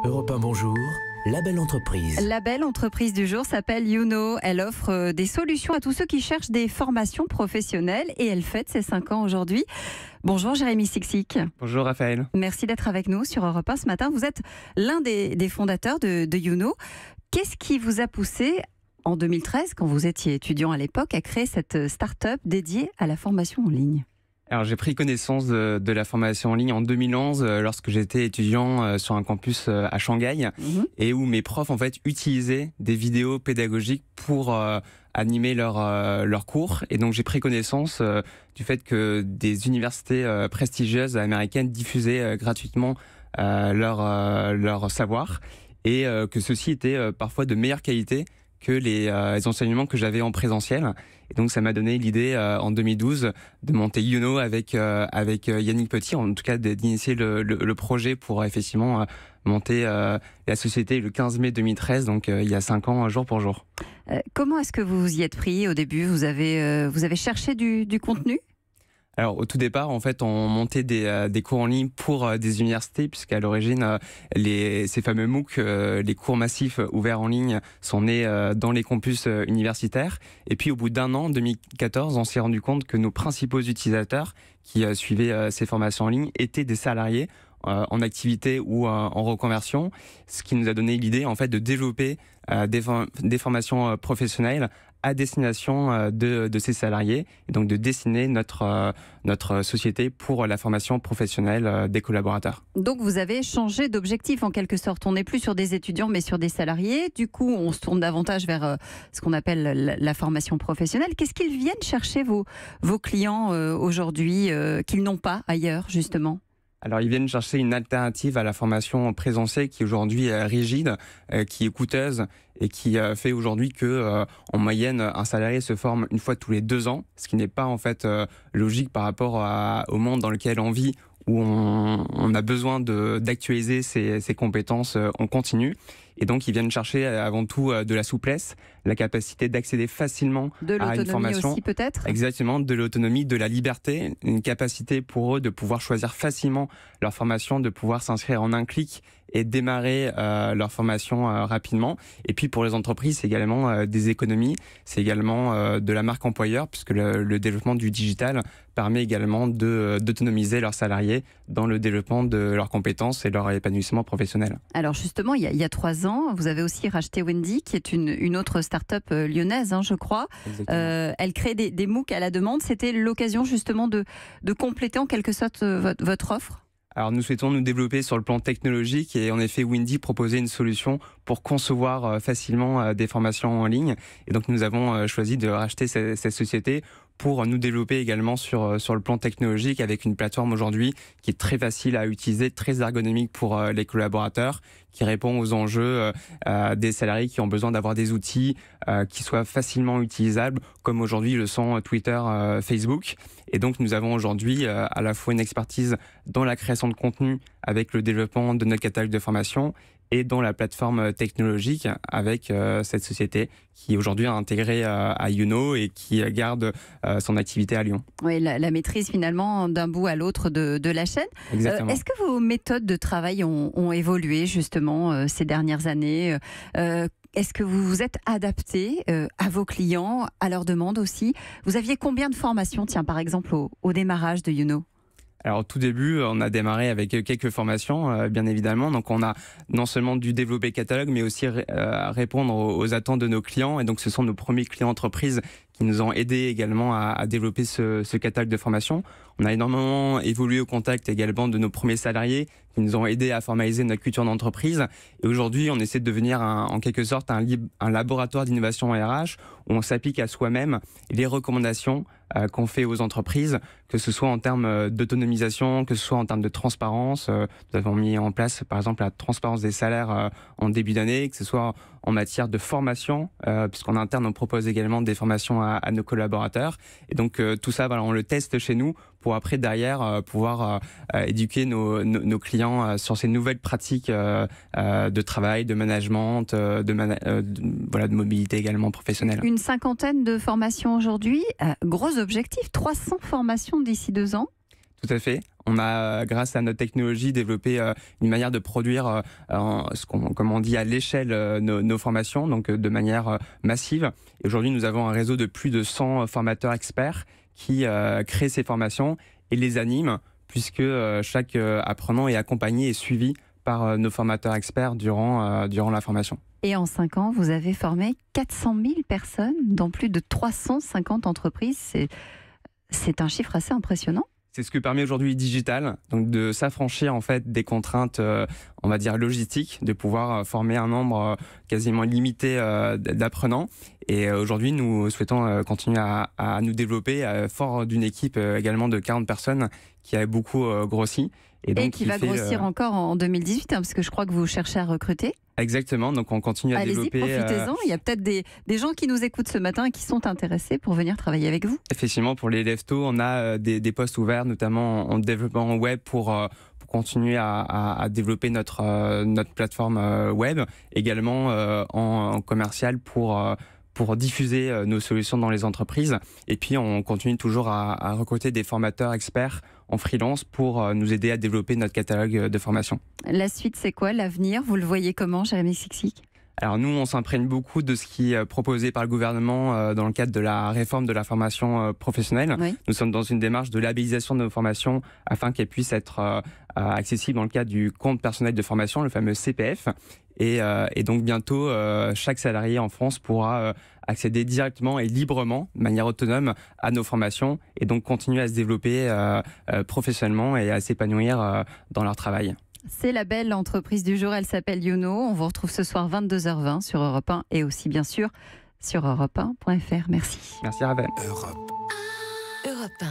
Europe 1, bonjour. La belle entreprise. La belle entreprise du jour s'appelle YouKnow. Elle offre des solutions à tous ceux qui cherchent des formations professionnelles et elle fête ses 5 ans aujourd'hui. Bonjour Jérémy Sixic. Bonjour Raphaël. Merci d'être avec nous sur Europe 1 ce matin. Vous êtes l'un des fondateurs de YouKnow. Qu'est-ce qui vous a poussé en 2013, quand vous étiez étudiant à l'époque, à créer cette start-up dédiée à la formation en ligne ? Alors j'ai pris connaissance de la formation en ligne en 2011 lorsque j'étais étudiant sur un campus à Shanghai et où mes profs en fait utilisaient des vidéos pédagogiques pour animer leurs cours, et donc j'ai pris connaissance du fait que des universités prestigieuses américaines diffusaient gratuitement leur savoir, et que ceci était parfois de meilleure qualité que les enseignements que j'avais en présentiel. Et donc ça m'a donné l'idée en 2012 de monter YouKnow avec Yannick Petit, en tout cas d'initier le projet pour effectivement monter la société le 15 mai 2013, donc il y a 5 ans jour pour jour. Comment est-ce que vous vous y êtes pris au début ? Vous avez cherché du contenu ? Alors au tout départ, en fait, on montait des cours en ligne pour des universités, puisqu'à l'origine, ces fameux MOOC, les cours massifs ouverts en ligne, sont nés dans les campus universitaires. Et puis au bout d'un an, en 2014, on s'est rendu compte que nos principaux utilisateurs qui suivaient ces formations en ligne étaient des salariés en activité ou en reconversion, ce qui nous a donné l'idée en fait de développer des formations professionnelles à destination de ces salariés, et donc de dessiner notre société pour la formation professionnelle des collaborateurs. Donc vous avez changé d'objectif en quelque sorte. On n'est plus sur des étudiants mais sur des salariés. Du coup, on se tourne davantage vers ce qu'on appelle la formation professionnelle. Qu'est-ce qu'ils viennent chercher vos clients aujourd'hui qu'ils n'ont pas ailleurs justement ? Alors, ils viennent chercher une alternative à la formation présentielle qui aujourd'hui est rigide, qui est coûteuse et qui fait aujourd'hui que, en moyenne, un salarié se forme une fois tous les 2 ans, ce qui n'est pas en fait logique par rapport au monde dans lequel on vit, où on a besoin d'actualiser ses compétences en continu. Et donc, ils viennent chercher avant tout de la souplesse, la capacité d'accéder facilement à une formation. De l'autonomie aussi, peut-être ? Exactement, de l'autonomie, de la liberté, une capacité pour eux de pouvoir choisir facilement leur formation, de pouvoir s'inscrire en un clic et démarrer leur formation rapidement. Et puis pour les entreprises, c'est également des économies, c'est également de la marque employeur, puisque le développement du digital permet également d'autonomiser leurs salariés dans le développement de leurs compétences et leur épanouissement professionnel. Alors justement, il y a 3 ans, vous avez aussi racheté Wendy, qui est une autre start-up lyonnaise, je crois. Elle crée des MOOC à la demande. C'était l'occasion justement de compléter en quelque sorte votre offre ? Alors nous souhaitons nous développer sur le plan technologique, et en effet Wendy proposait une solution pour concevoir facilement des formations en ligne, et donc nous avons choisi de racheter cette société pour nous développer également sur le plan technologique, avec une plateforme aujourd'hui qui est très facile à utiliser, très ergonomique pour les collaborateurs, qui répond aux enjeux des salariés qui ont besoin d'avoir des outils qui soient facilement utilisables, comme aujourd'hui le sont Twitter, Facebook. Et donc nous avons aujourd'hui à la fois une expertise dans la création de contenu avec le développement de notre catalogue de formation, et dans la plateforme technologique avec cette société qui aujourd'hui a intégré à YouKnow et qui garde son activité à Lyon. Oui, la maîtrise finalement d'un bout à l'autre de la chaîne. Exactement. Est-ce que vos méthodes de travail ont évolué justement ces dernières années ? Est-ce que vous vous êtes adapté à vos clients, à leurs demandes aussi ? Vous aviez combien de formations, tiens, par exemple, au démarrage de YouKnow ? Alors au tout début, on a démarré avec quelques formations, bien évidemment. Donc on a non seulement dû développer le catalogue, mais aussi répondre aux attentes de nos clients. Et donc ce sont nos premiers clients entreprises qui nous ont aidés également à développer ce catalogue de formation. On a énormément évolué au contact également de nos premiers salariés qui nous ont aidés à formaliser notre culture d'entreprise. Et aujourd'hui, on essaie de devenir en quelque sorte un laboratoire d'innovation RH où on s'applique à soi-même les recommandations qu'on fait aux entreprises, que ce soit en termes d'autonomisation, que ce soit en termes de transparence. Nous avons mis en place par exemple la transparence des salaires en début d'année, que ce soit en matière de formation, puisqu'en interne on propose également des formations à nos collaborateurs. Et donc tout ça, voilà, on le teste chez nous pour après derrière pouvoir éduquer nos clients sur ces nouvelles pratiques de travail, de management, de mobilité également professionnelle. Une 50aine de formations aujourd'hui, gros objectif, 300 formations d'ici 2 ans. Tout à fait. On a, grâce à notre technologie, développé une manière de produire, comme on dit, à l'échelle nos formations, donc de manière massive. Et aujourd'hui, nous avons un réseau de plus de 100 formateurs experts qui créent ces formations et les animent, puisque chaque apprenant est accompagné et suivi par nos formateurs experts durant la formation. Et en 5 ans, vous avez formé 400 000 personnes dans plus de 350 entreprises. C'est un chiffre assez impressionnant. C'est ce que permet aujourd'hui Digital, donc de s'affranchir en fait des contraintes, on va dire logistiques, de pouvoir former un nombre quasiment limité d'apprenants. Et aujourd'hui, nous souhaitons continuer à nous développer fort d'une équipe également de 40 personnes qui a beaucoup grossi. Et qui va grossir encore en 2018, hein, parce que je crois que vous cherchez à recruter. Exactement, donc on continue à développer. Allez-y, profitez-en. Il y a peut-être des gens qui nous écoutent ce matin et qui sont intéressés pour venir travailler avec vous. Effectivement, pour les leftos, on a des postes ouverts, notamment en développement web pour continuer à développer notre plateforme web, également en commercial pour diffuser nos solutions dans les entreprises. Et puis, on continue toujours à recruter des formateurs experts en freelance pour nous aider à développer notre catalogue de formation. La suite, c'est quoi l'avenir? Vous le voyez comment, Jérémy Sixic? Alors nous, on s'imprègne beaucoup de ce qui est proposé par le gouvernement dans le cadre de la réforme de la formation professionnelle. Oui. Nous sommes dans une démarche de labellisation de nos formations afin qu'elles puissent être accessibles dans le cadre du compte personnel de formation, le fameux CPF. Et donc bientôt, chaque salarié en France pourra accéder directement et librement, de manière autonome, à nos formations et donc continuer à se développer professionnellement et à s'épanouir dans leur travail. C'est la belle entreprise du jour, elle s'appelle Youno. On vous retrouve ce soir 22h20 sur Europe 1 et aussi bien sûr sur europe1.fr. Merci. Merci Ravel. Europe 1.